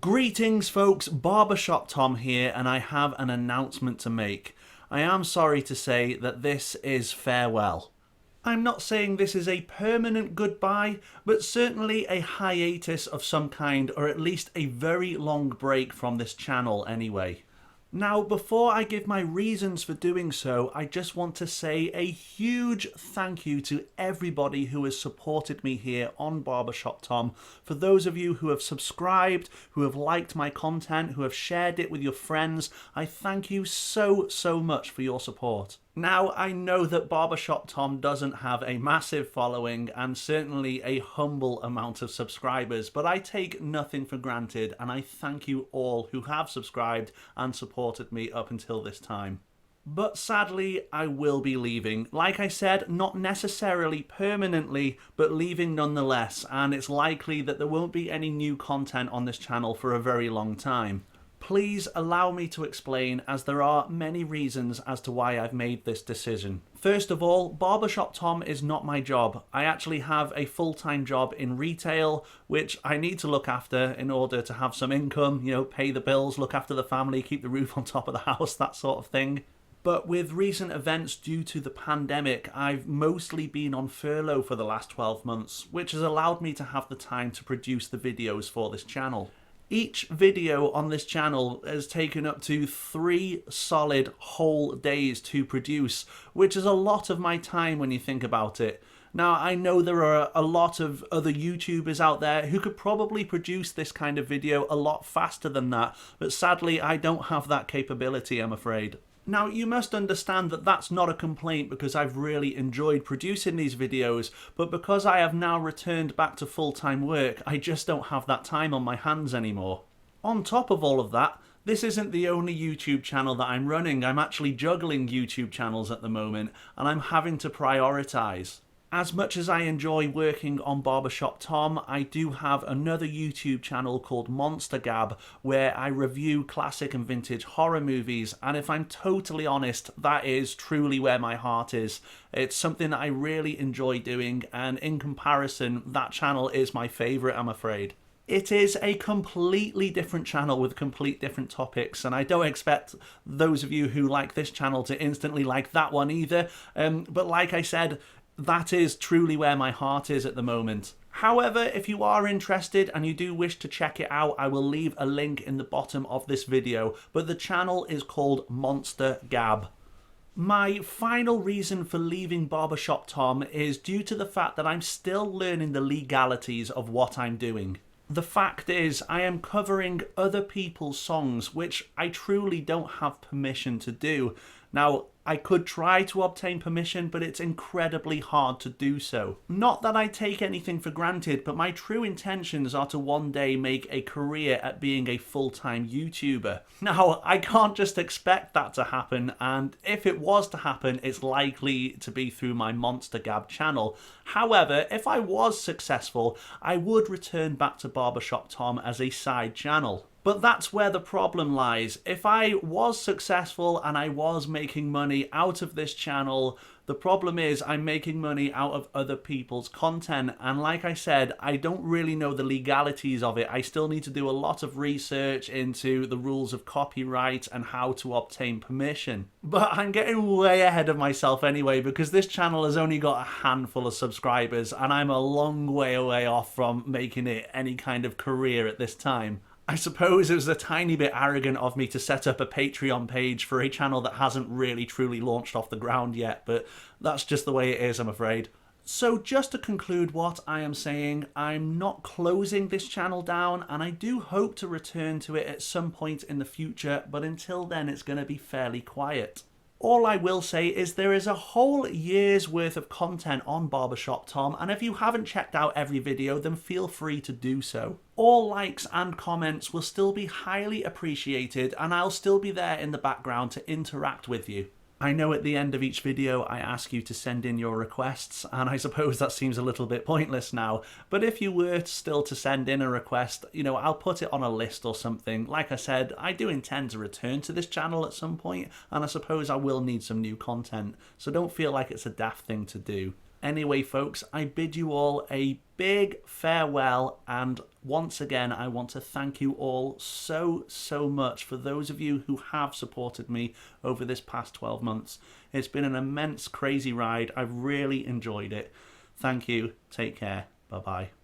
Greetings folks, Barbershop Tom here, and I have an announcement to make. I am sorry to say that this is farewell. I'm not saying this is a permanent goodbye, but certainly a hiatus of some kind, or at least a very long break from this channel anyway. Now, before I give my reasons for doing so, I just want to say a huge thank you to everybody who has supported me here on Barbershop Tom. For those of you who have subscribed, who have liked my content, who have shared it with your friends, I thank you so much for your support. Now, I know that Barbershop Tom doesn't have a massive following and certainly a humble amount of subscribers, but I take nothing for granted and I thank you all who have subscribed and supported me up until this time. But sadly, I will be leaving. Like I said, not necessarily permanently, but leaving nonetheless, and it's likely that there won't be any new content on this channel for a very long time. Please allow me to explain, as there are many reasons as to why I've made this decision. First of all, Barbershop Tom is not my job. I actually have a full-time job in retail, which I need to look after in order to have some income, pay the bills, look after the family, keep the roof on top of the house, that sort of thing. But with recent events due to the pandemic, I've mostly been on furlough for the last 12 months, which has allowed me to have the time to produce the videos for this channel. Each video on this channel has taken up to 3 solid whole days to produce, which is a lot of my time when you think about it. Now, I know there are a lot of other YouTubers out there who could probably produce this kind of video a lot faster than that, but sadly I don't have that capability, I'm afraid. Now, you must understand that that's not a complaint because I've really enjoyed producing these videos, but because I have now returned back to full-time work, I just don't have that time on my hands anymore. On top of all of that, this isn't the only YouTube channel that I'm running. I'm actually juggling YouTube channels at the moment, and I'm having to prioritize. As much as I enjoy working on Barbershop Tom, I do have another YouTube channel called MonsterGab where I review classic and vintage horror movies, and if I'm totally honest, that is truly where my heart is. It's something that I really enjoy doing, and in comparison, that channel is my favourite, I'm afraid. It is a completely different channel with complete different topics, and I don't expect those of you who like this channel to instantly like that one either, but like I said, that is truly where my heart is at the moment. However, if you are interested and you do wish to check it out, I will leave a link in the bottom of this video, but the channel is called MonsterGab. My final reason for leaving Barbershop Tom is due to the fact that I'm still learning the legalities of what I'm doing. The fact is, I am covering other people's songs, which I truly don't have permission to do. Now, I could try to obtain permission, but it's incredibly hard to do so. Not that I take anything for granted, but my true intentions are to one day make a career at being a full-time YouTuber. Now, I can't just expect that to happen, and if it was to happen, it's likely to be through my MonsterGab channel. However, if I was successful, I would return back to Barbershop Tom as a side channel. But that's where the problem lies. If I was successful and I was making money out of this channel, the problem is I'm making money out of other people's content. And like I said, I don't really know the legalities of it. I still need to do a lot of research into the rules of copyright and how to obtain permission. But I'm getting way ahead of myself anyway, because this channel has only got a handful of subscribers and I'm a long way away off from making it any kind of career at this time. I suppose it was a tiny bit arrogant of me to set up a Patreon page for a channel that hasn't really truly launched off the ground yet, but that's just the way it is, I'm afraid. So just to conclude what I am saying, I'm not closing this channel down, and I do hope to return to it at some point in the future, but until then it's going to be fairly quiet. All I will say is there is a whole year's worth of content on Barbershop Tom, and if you haven't checked out every video, then feel free to do so. All likes and comments will still be highly appreciated, and I'll still be there in the background to interact with you. I know at the end of each video I ask you to send in your requests, and I suppose that seems a little bit pointless now, but if you were still to send in a request, I'll put it on a list or something. Like I said, I do intend to return to this channel at some point, and I suppose I will need some new content, so don't feel like it's a daft thing to do. Anyway, folks, I bid you all a big farewell, and once again, I want to thank you all so much for those of you who have supported me over this past 12 months. It's been an immense, crazy ride. I've really enjoyed it. Thank you. Take care. Bye-bye.